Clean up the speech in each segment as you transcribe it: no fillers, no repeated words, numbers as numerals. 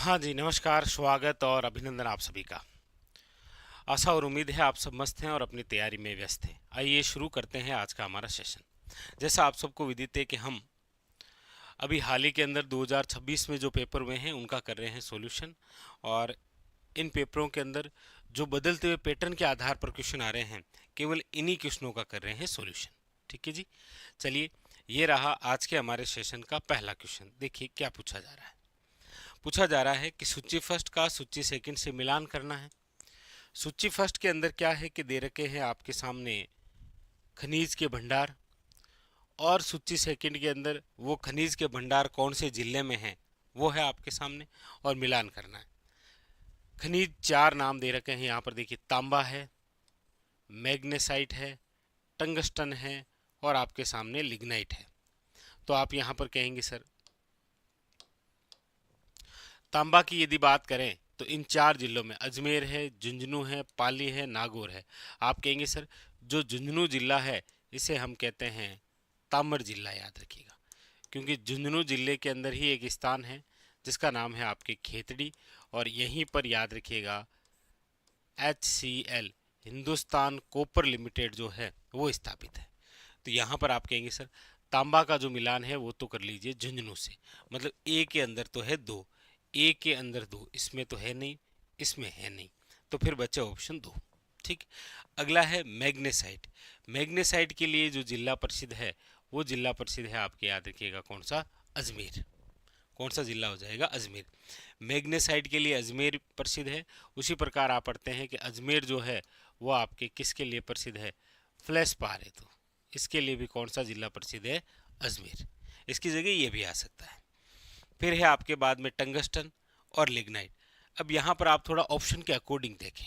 हाँ जी, नमस्कार, स्वागत और अभिनंदन आप सभी का। आशा और उम्मीद है आप सब मस्त हैं और अपनी तैयारी में व्यस्त हैं। आइए शुरू करते हैं आज का हमारा सेशन। जैसा आप सबको विदित है कि हम अभी हाल ही के अंदर 2026 में जो पेपर हुए हैं उनका कर रहे हैं सॉल्यूशन, और इन पेपरों के अंदर जो बदलते हुए पैटर्न के आधार पर क्वेश्चन आ रहे हैं, केवल इन्हीं क्वेश्चनों का कर रहे हैं सॉल्यूशन। ठीक है जी, चलिए ये रहा आज के हमारे सेशन का पहला क्वेश्चन। देखिए क्या पूछा जा रहा है। पूछा जा रहा है कि सूची फर्स्ट का सूची सेकंड से मिलान करना है। सूची फर्स्ट के अंदर क्या है कि दे रखे हैं आपके सामने खनिज के भंडार, और सूची सेकंड के अंदर वो खनिज के भंडार कौन से जिले में हैं वो है आपके सामने, और मिलान करना है। खनिज चार नाम दे रखे हैं यहाँ पर, देखिए तांबा है, मैग्नेसाइट है, टंगस्टन है और आपके सामने लिग्नाइट है। तो आप यहाँ पर कहेंगे सर तांबा की यदि बात करें तो इन चार जिलों में अजमेर है, झुंझुनू है, पाली है, नागौर है। आप कहेंगे सर जो झुंझुनू जिला है इसे हम कहते हैं तामर जिला, याद रखिएगा, क्योंकि झुंझुनू जिले के अंदर ही एक स्थान है जिसका नाम है आपके खेतड़ी, और यहीं पर याद रखिएगा HCL हिंदुस्तान कॉपर लिमिटेड जो है वो स्थापित है। तो यहाँ पर आप कहेंगे सर तांबा का जो मिलान है वो तो कर लीजिए झुंझुनू से, मतलब ए के अंदर तो है दो, ए के अंदर दो, इसमें तो है नहीं, इसमें है नहीं, तो फिर बचे ऑप्शन दो। ठीक। अगला है मैग्नेसाइट। मैग्नेसाइट के लिए जो जिला प्रसिद्ध है वो जिला प्रसिद्ध है आपके, याद रखिएगा कौन सा, अजमेर। कौन सा जिला हो जाएगा, अजमेर। मैग्नेसाइट के लिए अजमेर प्रसिद्ध है। उसी प्रकार आप पढ़ते हैं कि अजमेर जो है वो आपके किसके लिए प्रसिद्ध है, फ्लैश पार है, तो इसके लिए भी कौन सा जिला प्रसिद्ध है, अजमेर। इसकी जगह ये भी आ सकता है। फिर है आपके बाद में टंगस्टन और लिग्नाइट। अब यहाँ पर आप थोड़ा ऑप्शन के अकॉर्डिंग देखें,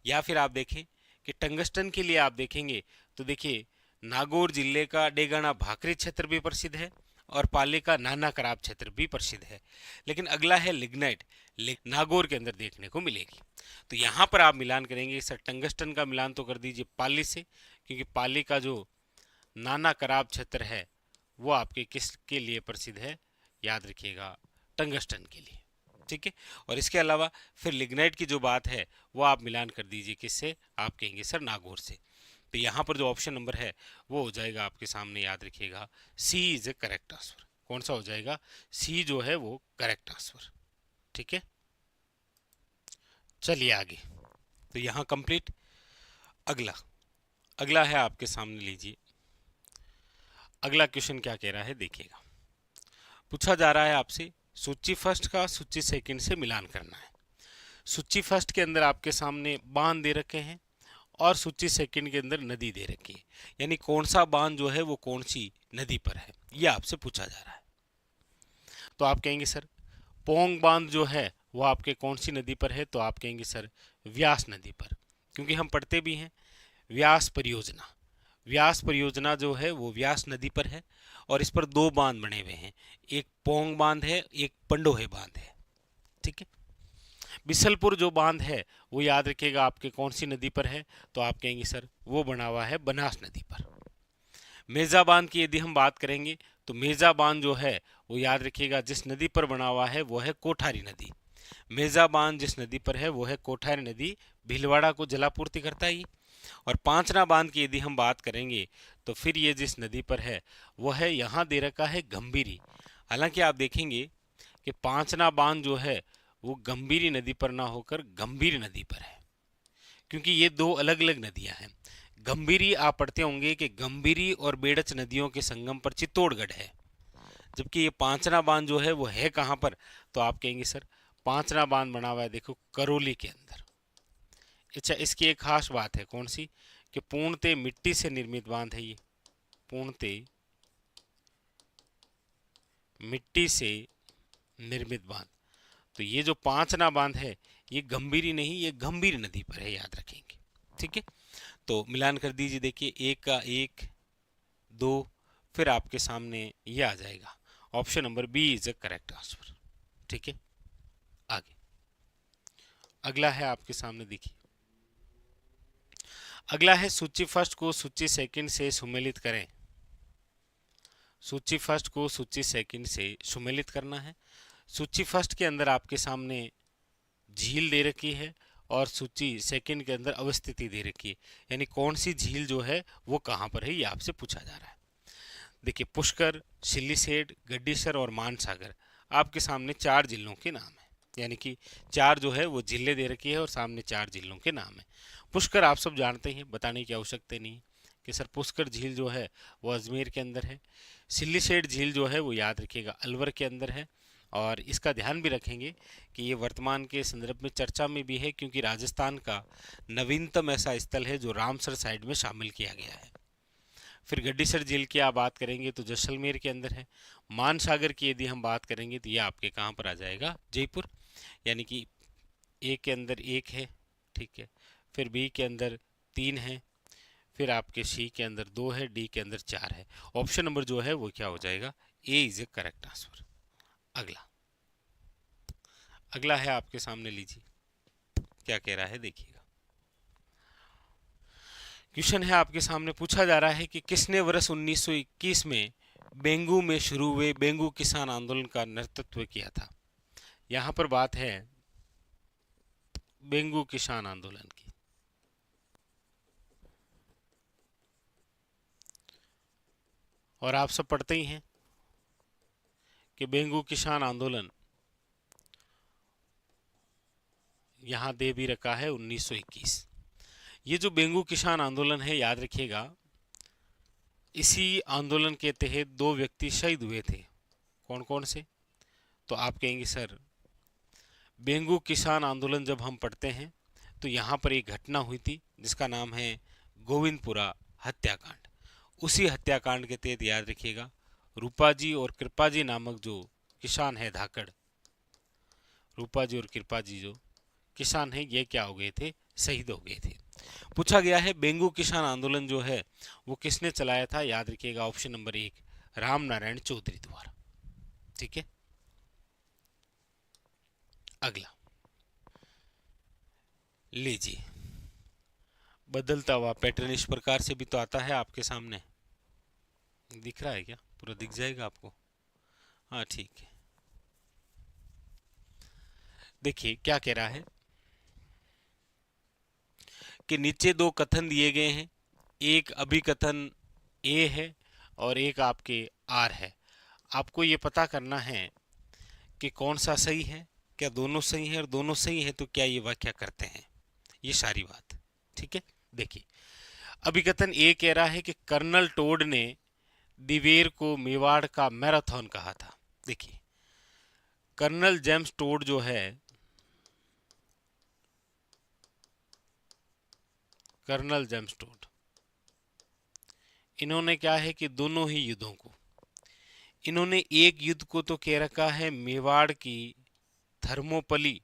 या फिर आप देखें कि टंगस्टन के लिए आप देखेंगे तो देखिए नागौर जिले का डेगाना भाकरी क्षेत्र भी प्रसिद्ध है और पाली का नाना कराब क्षेत्र भी प्रसिद्ध है। लेकिन अगला है लिग्नाइट, नागौर के अंदर देखने को मिलेगी। तो यहाँ पर आप मिलान करेंगे सर, टंगस्टन का मिलान तो कर दीजिए पाली से, क्योंकि पाली का जो नाना कराब क्षेत्र है वो आपके किसके लिए प्रसिद्ध है, याद रखिएगा टंगस्टन के लिए। ठीक है। और इसके अलावा फिर लिग्नाइट की जो बात है वो आप मिलान कर दीजिए किससे, आप कहेंगे सर नागौर से। तो यहाँ पर जो ऑप्शन नंबर है वो हो जाएगा आपके सामने, याद रखिएगा सी इज ए करेक्ट आंसर। कौन सा हो जाएगा, सी जो है वो करेक्ट आंसर। ठीक है, चलिए आगे। तो यहाँ कंप्लीट। अगला अगला है आपके सामने, लीजिए अगला क्वेश्चन क्या कह रहा है, देखिएगा। पूछा जा रहा है आपसे सूची फर्स्ट का सूची सेकंड से मिलान करना है। सूची फर्स्ट के अंदर आपके सामने बांध दे रखे हैं और सूची सेकंड के अंदर नदी दे रखी है, यानी कौन सा बांध जो है वो कौन सी नदी पर है, यह आपसे पूछा जा रहा है। तो आप कहेंगे सर पोंग बांध जो है वो आपके कौन सी नदी पर है, तो आप कहेंगे सर व्यास नदी पर, क्योंकि हम पढ़ते भी हैं व्यास परियोजना। व्यास परियोजना जो है वो व्यास नदी पर है और इस पर दो बांध बने हुए हैं, एक पोंग बांध है, एक पंडोहे बांध है। ठीक है। बिसलपुर जो बांध है वो याद रखिएगा आपके कौन सी नदी पर है, तो आप कहेंगे सर वो बना हुआ है बनास नदी पर। मेजा बांध की यदि हम बात करेंगे तो मेजा बांध जो है वो याद रखिएगा जिस नदी पर बना हुआ है वो है कोठारी नदी। मेजा बांध जिस नदी पर है वो है कोठारी नदी, भीलवाड़ा को जलापूर्ति करता है। और पांचना बांध की यदि हम बात करेंगे तो फिर ये जिस नदी पर है वो है, यहाँ दे रखा है गंभीरी। हालांकि आप देखेंगे कि पांचना बांध जो है वो गंभीरी नदी पर ना होकर गंभीर नदी पर है, क्योंकि ये दो अलग अलग नदियां हैं। गंभीरी आप पढ़ते होंगे कि गंभीरी और बेड़च नदियों के संगम पर चित्तौड़गढ़ है, जबकि ये पांचना बांध जो है वो है कहाँ पर, तो आप कहेंगे सर पांचना बांध बना हुआ है देखो करौली के अंदर। अच्छा, इसकी एक खास बात है, कौन सी, कि पूर्णतः मिट्टी से निर्मित बांध है ये, पूर्णतः मिट्टी से निर्मित बांध। तो ये जो पांचना बांध है ये गंभीरी नहीं, ये गंभीर नदी पर है, याद रखेंगे। ठीक है, तो मिलान कर दीजिए, देखिए एक का एक, दो, फिर आपके सामने ये आ जाएगा option number B is a correct answer. ठीक है, आगे अगला है आपके सामने, देखिए अगला है सूची फर्स्ट को सूची सेकंड से सुमेलित करें। सूची फर्स्ट को सूची सेकंड से सुमेलित करना है। सूची फर्स्ट के अंदर आपके सामने झील दे रखी है और सूची सेकंड के अंदर अवस्थिति दे रखी है, यानी कौन सी झील जो है वो कहाँ पर है ये आपसे पूछा जा रहा है। देखिए, पुष्कर, सिल्लीसेठ, गड्डीसर और मानसागर आपके सामने चार जिलों के नाम है, यानी कि चार जो है वो जिले दे रखी है और सामने चार जिलों के नाम है। पुष्कर आप सब जानते हैं, बताने की आवश्यकता नहीं कि सर पुष्कर झील जो है वो अजमेर के अंदर है। सिल्लीसेठ झील जो है वो याद रखिएगा अलवर के अंदर है, और इसका ध्यान भी रखेंगे कि ये वर्तमान के संदर्भ में चर्चा में भी है, क्योंकि राजस्थान का नवीनतम ऐसा स्थल है जो रामसर साइड में शामिल किया गया है। फिर गड्डीसर झील की आप बात करेंगे तो जैसलमेर के अंदर है। मानसागर की यदि हम बात करेंगे तो ये आपके कहाँ पर आ जाएगा, जयपुर, यानी कि ए के अंदर एक है, ठीक है, फिर बी के अंदर तीन है, फिर आपके सी के अंदर दो है, डी के अंदर चार है। ऑप्शन नंबर जो है वो क्या हो जाएगा, ए इज ए करेक्ट आंसर। अगला अगला है आपके सामने, लीजिए क्या कह रहा है देखिएगा। क्वेश्चन है आपके सामने, पूछा जा रहा है कि किसने वर्ष 1921 में बेंगू में शुरू हुए बेंगू किसान आंदोलन का नेतृत्व किया था। यहां पर बात है बेंगू किसान आंदोलन की। और आप सब पढ़ते ही हैं कि बेंगू किसान आंदोलन यहां दे भी रखा है 1921। ये जो बेंगू किसान आंदोलन है, याद रखिएगा, इसी आंदोलन के तहत दो व्यक्ति शहीद हुए थे। कौन कौन से? तो आप कहेंगे सर बेंगू किसान आंदोलन जब हम पढ़ते हैं तो यहाँ पर एक घटना हुई थी जिसका नाम है गोविंदपुरा हत्याकांड। उसी हत्याकांड के तहत याद रखिएगा रूपाजी और कृपाजी नामक जो किसान है धाकड़, रूपाजी और कृपाजी जो किसान है ये क्या हो गए थे, शहीद हो गए थे। पूछा गया है बेंगू किसान आंदोलन जो है वो किसने चलाया था, याद रखिएगा ऑप्शन नंबर एक, राम नारायण चौधरी द्वारा। ठीक है, अगला लीजिए, बदलता हुआ पैटर्न इस प्रकार से भी तो आता है आपके सामने, दिख रहा है क्या, पूरा दिख जाएगा आपको, हाँ ठीक है। देखिए क्या कह रहा है कि नीचे दो कथन दिए गए हैं, एक अभिकथन ए है और एक आपके आर है। आपको ये पता करना है कि कौन सा सही है, क्या दोनों सही है, और दोनों सही है तो क्या ये व्याख्या करते हैं, ये सारी बात। ठीक है, देखिए अभिकथन ए कह रहा है कि कर्नल टोड ने दिवेर को मेवाड़ का मैराथन कहा था। देखिए कर्नल जेम्स टोड जो है, कर्नल जेम्स टोड, इन्होंने क्या है कि दोनों ही युद्धों को, इन्होंने एक युद्ध को तो कह रखा है मेवाड़ की थर्मोपली,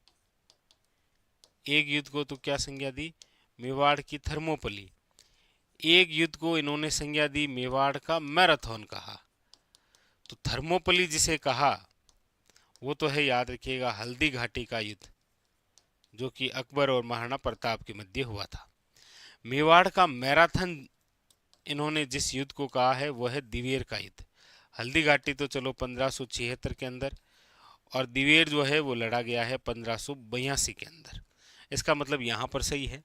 एक युद्ध को तो क्या संज्ञा दी, मेवाड़ की थर्मोपली। एक युद्ध को इन्होंने संज्ञा दी मेवाड़ का मैराथन कहा। तो थर्मोपली जिसे कहा वो तो है, याद रखिएगा, हल्दी घाटी का युद्ध जो कि अकबर और महाराणा प्रताप के मध्य हुआ था। मेवाड़ का मैराथन इन्होंने जिस युद्ध को कहा है वो है दिवेर का युद्ध। हल्दी घाटी तो चलो 1576 के अंदर, और दिवेर जो है वो लड़ा गया है 1582 के अंदर। इसका मतलब यहाँ पर सही है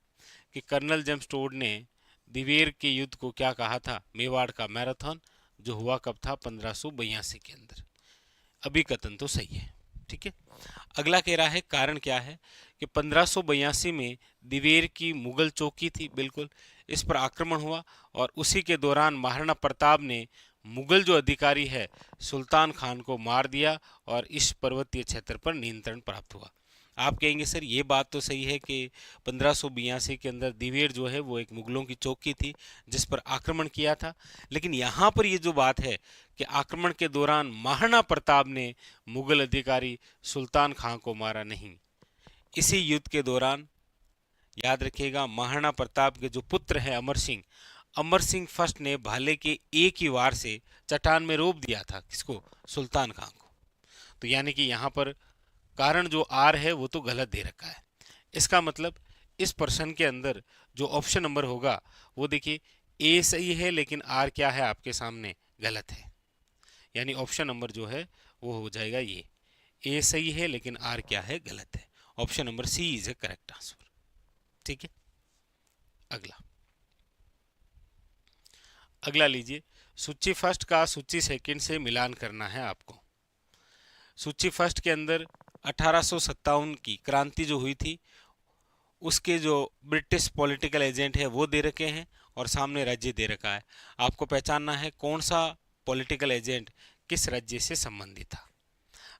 कि कर्नल जेम्स टोड ने दिवेर के युद्ध को क्या कहा था, मेवाड़ का मैराथन, जो हुआ कब था, 1582 के अंदर। अभी कथन तो सही है। ठीक है, अगला कह रहा है कारण क्या है कि 1582 में दिवेर की मुगल चौकी थी, बिल्कुल, इस पर आक्रमण हुआ और उसी के दौरान महाराणा प्रताप ने मुगल जो अधिकारी है सुल्तान खान को मार दिया और इस पर्वतीय क्षेत्र पर नियंत्रण प्राप्त हुआ। आप कहेंगे सर ये बात तो सही है कि 1582 के अंदर दिवेर जो है वो एक मुगलों की चौकी थी जिस पर आक्रमण किया था, लेकिन यहाँ पर ये जो बात है कि आक्रमण के दौरान महाराणा प्रताप ने मुगल अधिकारी सुल्तान खान को मारा नहीं। इसी युद्ध के दौरान याद रखिएगा महाराणा प्रताप के जो पुत्र हैं अमर सिंह फर्स्ट ने भाले के एक ही वार से चट्टान में रोप दिया था, किसको, सुल्तान खान को। तो यानी कि यहाँ पर कारण जो आर है वो तो गलत दे रखा है। इसका मतलब इस प्रश्न के अंदर जो ऑप्शन नंबर होगा वो देखिए ए सही है लेकिन आर क्या है आपके सामने, गलत है। यानी ऑप्शन नंबर जो है वो हो जाएगा ये, ए सही है लेकिन आर क्या है, गलत है। Option number C is a correct answer. ठीक है, अगला अगला लीजिए। सूची फर्स्ट का सूची सेकंड से मिलान करना है आपको। सूची फर्स्ट के अंदर 1857 की क्रांति जो हुई थी उसके जो ब्रिटिश पॉलिटिकल एजेंट है वो दे रखे हैं और सामने राज्य दे रखा है। आपको पहचानना है कौन सा पॉलिटिकल एजेंट किस राज्य से संबंधित था।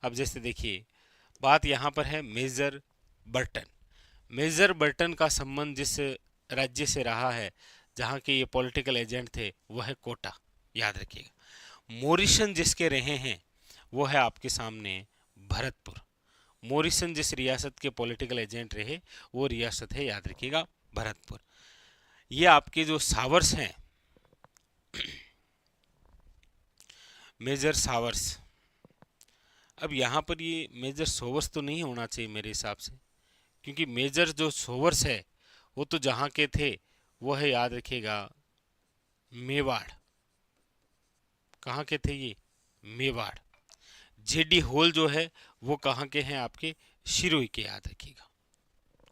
अब जैसे देखिए, बात यहाँ पर है मेजर बर्टन। मेजर बर्टन का संबंध जिस राज्य से रहा है जहाँ के ये पॉलिटिकल एजेंट थे वो है कोटा, याद रखिएगा। मोरिसन जिसके रहे हैं वो है आपके सामने भरतपुर। मोरिसन जिस रियासत के पॉलिटिकल एजेंट रहे वो रियासत है, याद रखिएगा, भरतपुर। ये आपके जो सावर्स हैं, मेजर सावर्स, अब यहाँ पर ये मेजर सोवर्स तो नहीं होना चाहिए मेरे हिसाब से, क्योंकि मेजर जो सोवर्स है वो तो जहाँ के थे वो है, याद रखिएगा, मेवाड़। कहाँ के थे ये, मेवाड़। जेडी होल जो है वो कहाँ के हैं, आपके शिरोई के, याद रखिएगा,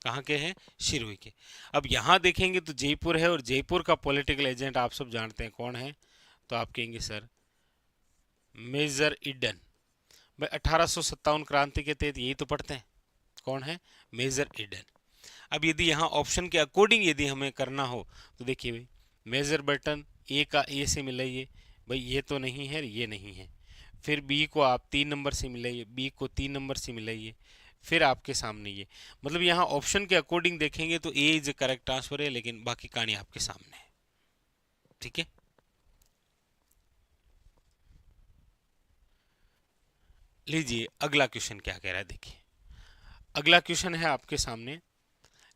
कहाँ के हैं, शिरोई के। अब यहाँ देखेंगे तो जयपुर है और जयपुर का पॉलिटिकल एजेंट आप सब जानते हैं कौन है, तो आप कहेंगे सर मेजर ईडन। भाई 1857 क्रांति के तहत यही तो पढ़ते हैं, कौन है, मेजर ईडन। अब यदि यहाँ ऑप्शन के अकॉर्डिंग यदि हमें करना हो तो देखिए भाई, मेजर बर्टन ए का ए से मिलाइए, भाई ये तो नहीं है, ये नहीं है। फिर बी को आप 3 नंबर से मिलाइए, बी को 3 नंबर से मिलाइए, फिर आपके सामने ये, मतलब यहाँ ऑप्शन के अकॉर्डिंग देखेंगे तो ए इज करेक्ट आंसर है, लेकिन बाकी कहानी आपके सामने है। ठीक है, लीजिए अगला क्वेश्चन क्या कह रहा है, देखिए अगला क्वेश्चन है आपके सामने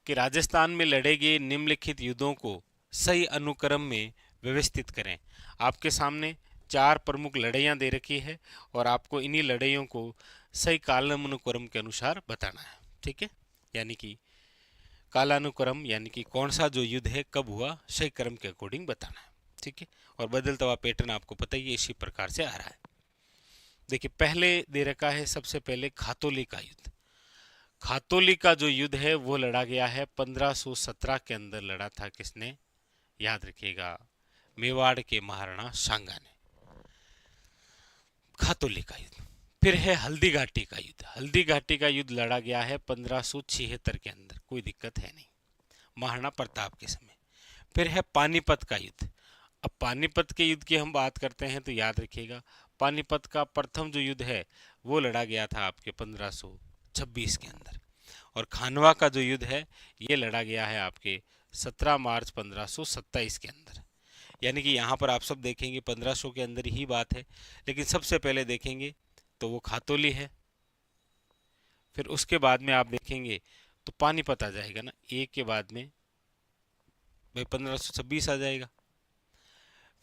कि राजस्थान में लड़े गए निम्नलिखित युद्धों को सही अनुक्रम में व्यवस्थित करें। आपके सामने 4 प्रमुख लड़ाइयाँ दे रखी है और आपको इन्हीं लड़ाइयों को सही कालानुक्रम के अनुसार बताना है। ठीक है, यानी कि कालानुक्रम यानी कि कौन सा जो युद्ध है कब हुआ, सही क्रम के अकॉर्डिंग बताना है। ठीक है, और बदलता हुआ पैटर्न आपको पता ही है, इसी प्रकार से आ रहा है। देखिए पहले दे रखा है सबसे पहले खातोली का युद्ध। खातोली का जो युद्ध है वो लड़ा गया है 1517 के अंदर लड़ा था, किसने, याद रखिएगा, मेवाड़ के महाराणा सांगा ने, खातोली का युद्ध। फिर है हल्दी घाटी का युद्ध। हल्दी घाटी का युद्ध लड़ा गया है 1576 के अंदर, कोई दिक्कत है नहीं, महाराणा प्रताप के समय। फिर है पानीपत का युद्ध। अब पानीपत के युद्ध की हम बात करते हैं तो याद रखिएगा, पानीपत का प्रथम जो युद्ध है वो लड़ा गया था आपके 1526 के अंदर। और खानवा का जो युद्ध है ये लड़ा गया है आपके 17 मार्च 1527 के अंदर। यानी कि यहाँ पर आप सब देखेंगे 1500 के अंदर ही बात है, लेकिन सबसे पहले देखेंगे तो वो खातोली है। फिर उसके बाद में आप देखेंगे तो पानीपत आ जाएगा ना, एक के बाद में भाई 1526 आ जाएगा।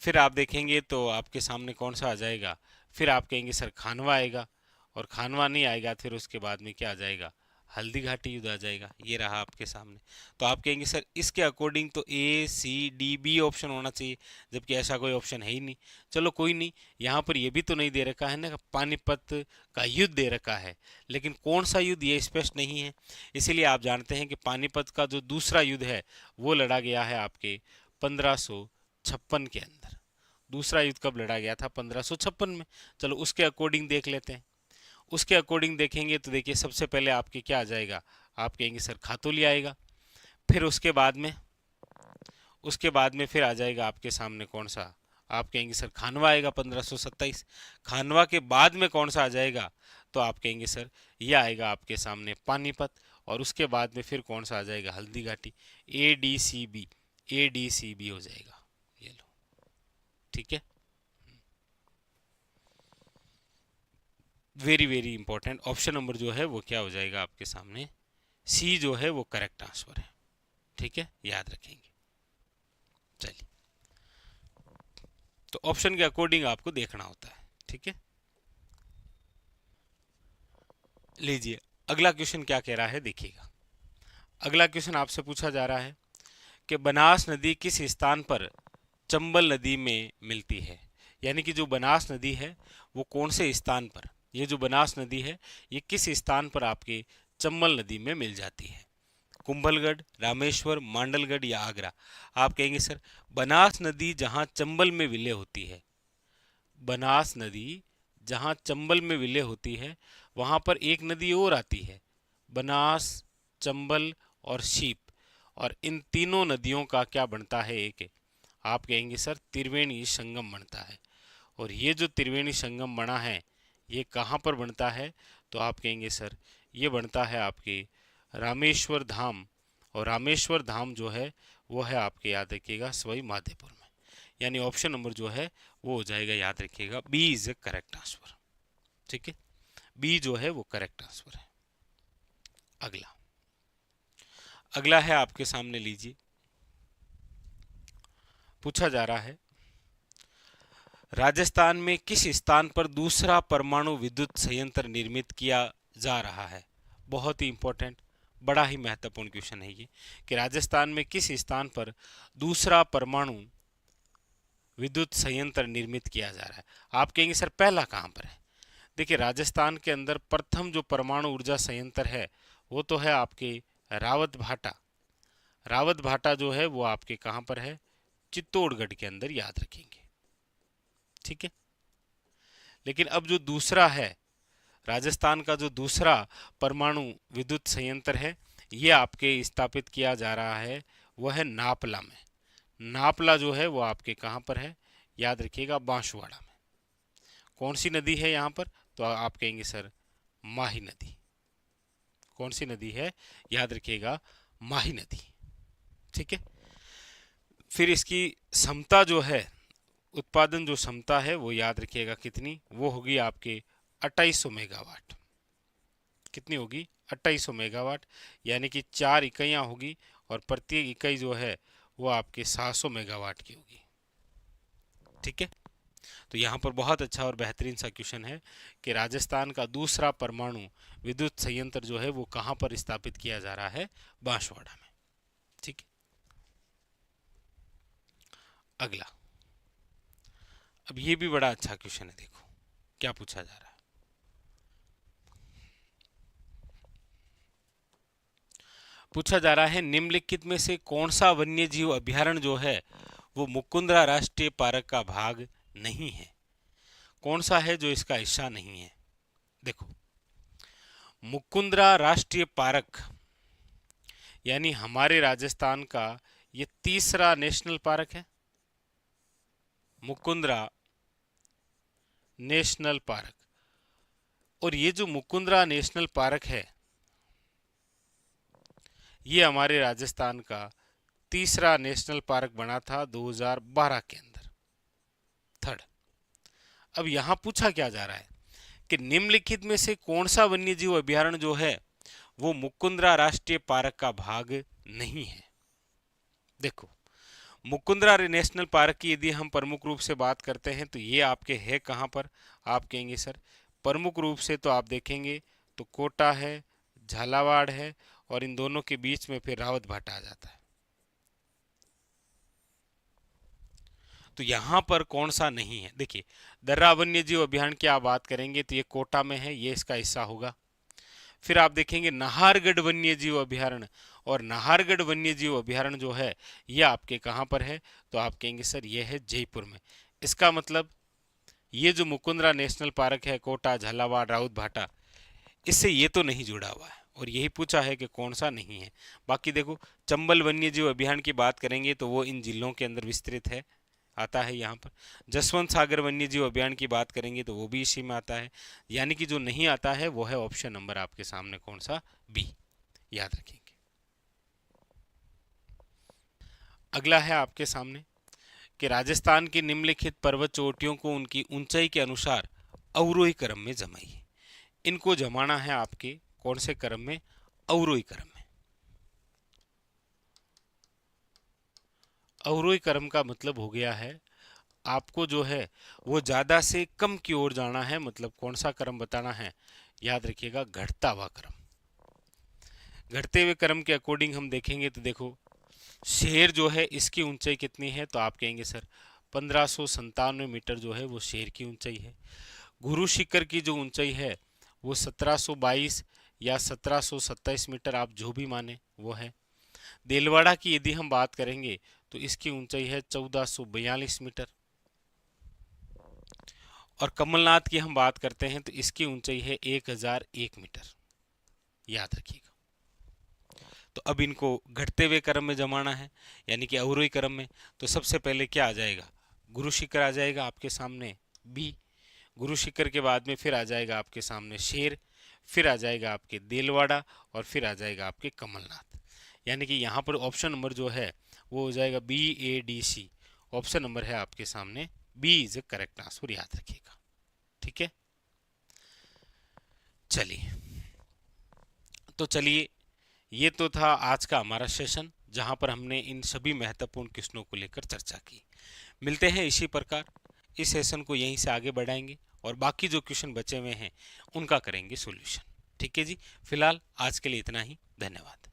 फिर आप देखेंगे तो आपके सामने कौन सा आ जाएगा, फिर आप कहेंगे सर खानवा आएगा, और खानवा नहीं आएगा, फिर उसके बाद में क्या आ जाएगा, हल्दी घाटी युद्ध आ जाएगा। ये रहा आपके सामने। तो आप कहेंगे सर इसके अकॉर्डिंग तो ए सी डी बी ऑप्शन होना चाहिए, जबकि ऐसा कोई ऑप्शन है ही नहीं। चलो कोई नहीं, यहाँ पर ये भी तो नहीं दे रखा है ना, पानीपत का युद्ध दे रखा है, लेकिन कौन सा युद्ध ये स्पष्ट नहीं है। इसीलिए आप जानते हैं कि पानीपत का जो दूसरा युद्ध है वो लड़ा गया है आपके 1556 के अंदर। दूसरा युद्ध कब लड़ा गया था, 1556 में। चलो उसके अकॉर्डिंग देख लेते हैं। उसके अकॉर्डिंग देखेंगे तो देखिए सबसे पहले आपके क्या आ जाएगा, आप कहेंगे सर खातोली आएगा। फिर उसके बाद में फिर आ जाएगा आपके सामने कौन सा, आप कहेंगे सर खानवा आएगा 1527। खानवा के बाद में कौन सा आ जाएगा, तो आप कहेंगे सर यह आएगा आपके सामने पानीपत। और उसके बाद में फिर कौन सा आ जाएगा, हल्दी घाटी। ADCB हो जाएगा, ये लो। ठीक है, very very important option number जो है वो क्या हो जाएगा आपके सामने, सी जो है वो करेक्ट आंसर है। ठीक है, याद रखेंगे। चलिए, तो ऑप्शन के अकॉर्डिंग आपको देखना होता है। ठीक है, लीजिए अगला क्वेश्चन क्या कह रहा है, देखिएगा। अगला क्वेश्चन आपसे पूछा जा रहा है कि बनास नदी किस स्थान पर चंबल नदी में मिलती है। यानी कि जो बनास नदी है वो कौन से स्थान पर, ये जो बनास नदी है ये किस स्थान पर आपके चंबल नदी में मिल जाती है? कुंभलगढ़, रामेश्वर, मांडलगढ़ या आगरा? आप कहेंगे सर बनास नदी जहां चंबल में विलय होती है, बनास नदी जहां चंबल में विलय होती है वहां पर एक नदी और आती है, बनास, चंबल और शीप, और इन तीनों नदियों का क्या बनता है एक? आप कहेंगे सर त्रिवेणी संगम बनता है। और ये जो त्रिवेणी संगम बना है ये कहाँ पर बनता है? तो आप कहेंगे सर ये बनता है आपके रामेश्वर धाम, और रामेश्वर धाम जो है वो है आपके, याद रखिएगा, सवाई माधोपुर में। यानी ऑप्शन नंबर जो है वो हो जाएगा, याद रखिएगा, B is a correct answer. ठीक है, बी जो है वो करेक्ट आंसर है। अगला अगला है आपके सामने, लीजिए, पूछा जा रहा है राजस्थान में किस स्थान पर दूसरा परमाणु विद्युत संयंत्र निर्मित किया जा रहा है? बहुत ही इंपॉर्टेंट, बड़ा ही महत्वपूर्ण क्वेश्चन है ये, कि राजस्थान में किस स्थान पर दूसरा परमाणु विद्युत संयंत्र निर्मित किया जा रहा है? आप कहेंगे सर पहला कहाँ पर है? देखिए राजस्थान के अंदर प्रथम जो परमाणु ऊर्जा संयंत्र है वो तो है आपके रावत भाटा। रावत भाटा जो है वो आपके कहाँ पर है? चित्तौड़गढ़ के अंदर, याद रखेंगे। ठीक है, लेकिन अब जो दूसरा है, राजस्थान का जो दूसरा परमाणु विद्युत संयंत्र है ये आपके स्थापित किया जा रहा है वह है नापला में। नापला जो है वो आपके कहाँ पर है? याद रखिएगा बांसवाड़ा में। कौन सी नदी है यहाँ पर? तो आप कहेंगे सर माही नदी। कौन सी नदी है? याद रखिएगा माही नदी। ठीक है, फिर इसकी क्षमता जो है, उत्पादन जो क्षमता है वो याद रखिएगा कितनी, वो होगी आपके 2800 मेगावाट। कितनी होगी? 2800 मेगावाट, यानी कि 4 इकाइयाँ होगी और प्रत्येक इकाई जो है वो आपके 700 मेगावाट की होगी। ठीक है, तो यहाँ पर बहुत अच्छा और बेहतरीन सा क्वेश्चन है कि राजस्थान का दूसरा परमाणु विद्युत संयंत्र जो है वो कहाँ पर स्थापित किया जा रहा है? बांसवाड़ा में। ठीक है, अगला, अब ये भी बड़ा अच्छा क्वेश्चन है, देखो क्या पूछा जा रहा है। पूछा जा रहा है निम्नलिखित में से कौन सा वन्य जीव अभ्यारण्य जो है वो मुकुंदरा राष्ट्रीय पार्क का भाग नहीं है? कौन सा है जो इसका हिस्सा नहीं है? देखो, मुकुंदरा राष्ट्रीय पार्क यानी हमारे राजस्थान का ये तीसरा नेशनल पार्क है, मुकुंदरा नेशनल पार्क। और ये जो मुकुंदरा नेशनल पार्क है ये हमारे राजस्थान का तीसरा नेशनल पार्क बना था 2012 के अंदर, थर्ड। अब यहां पूछा क्या जा रहा है कि निम्नलिखित में से कौन सा वन्यजीव अभ्यारण्य जो है वो मुकुंदरा राष्ट्रीय पार्क का भाग नहीं है? देखो, मुकुंदरा नेशनल पार्क की यदि हम प्रमुख रूप से बात करते हैं तो ये आपके है कहाँ पर? आप कहेंगे सर प्रमुख रूप से तो आप देखेंगे तो कोटा है, झालावाड़ है, और इन दोनों के बीच में फिर रावत भाटा आ जाता है। तो यहाँ पर कौन सा नहीं है? देखिए दर्रा वन्य जीव अभ्यारण्य की आप बात करेंगे तो ये कोटा में है, ये इसका हिस्सा होगा। फिर आप देखेंगे नाहरगढ़ वन्य जीव अभ्यारण्य, और नाहरगढ़ वन्य जीव अभ्यारण्य जो है ये आपके कहाँ पर है? तो आप कहेंगे सर ये है जयपुर में। इसका मतलब ये जो मुकुंदरा नेशनल पार्क है कोटा, झालावाड़, राउत भाटा, इससे ये तो नहीं जुड़ा हुआ है, और यही पूछा है कि कौन सा नहीं है। बाकी देखो चंबल वन्य जीव अभ्यारण्य की बात करेंगे तो वो इन जिलों के अंदर विस्तृत है, आता है यहाँ पर। जसवंत सागर वन्य जीव अभ्यारण्य की बात करेंगे तो वो भी इसी में आता है, यानी कि जो नहीं आता है वो है ऑप्शन नंबर आपके सामने कौन सा? बी, याद रखेंगे। अगला है आपके सामने कि राजस्थान की निम्नलिखित पर्वत चोटियों को उनकी ऊंचाई के अनुसार अवरोही क्रम में जमाइए। इनको जमाना है आपके कौन से क्रम में? अवरोही क्रम में। अवरोही क्रम का मतलब हो गया है आपको जो है वो ज्यादा से कम की ओर जाना है, मतलब कौन सा क्रम बताना है? याद रखिएगा घटता हुआ क्रम। घटते हुए क्रम के अकॉर्डिंग हम देखेंगे तो देखो शेर जो है इसकी ऊंचाई कितनी है? तो आप कहेंगे सर 1597 मीटर जो है वो शेर की ऊंचाई है। गुरु शिखर की जो ऊंचाई है वो 1722 या 1727 मीटर, आप जो भी माने वो है। देलवाड़ा की यदि हम बात करेंगे तो इसकी ऊंचाई है 1442 मीटर। और कमलनाथ की हम बात करते हैं तो इसकी ऊंचाई है 1001 मीटर, याद रखिएगा। तो अब इनको घटते हुए क्रम में जमाना है, यानी कि अवरोही क्रम में। तो सबसे पहले क्या आ जाएगा, गुरु शिखर आ जाएगा आपके सामने बी। गुरु शिखर के बाद में फिर आ जाएगा आपके सामने शेर, फिर आ जाएगा आपके देलवाड़ा, और फिर आ जाएगा आपके कमलनाथ। यानी कि यहाँ पर ऑप्शन नंबर जो है वो हो जाएगा BADC। ऑप्शन नंबर है आपके सामने B is a correct answer, याद रखिएगा। ठीक है, चलिए। तो चलिए, ये तो था आज का हमारा सेशन, जहां पर हमने इन सभी महत्वपूर्ण क्वेश्चनों को लेकर चर्चा की। मिलते हैं इसी प्रकार, इस सेशन को यहीं से आगे बढ़ाएंगे और बाकी जो क्वेश्चन बचे हुए हैं उनका करेंगे सॉल्यूशन। ठीक है जी, फिलहाल आज के लिए इतना ही, धन्यवाद।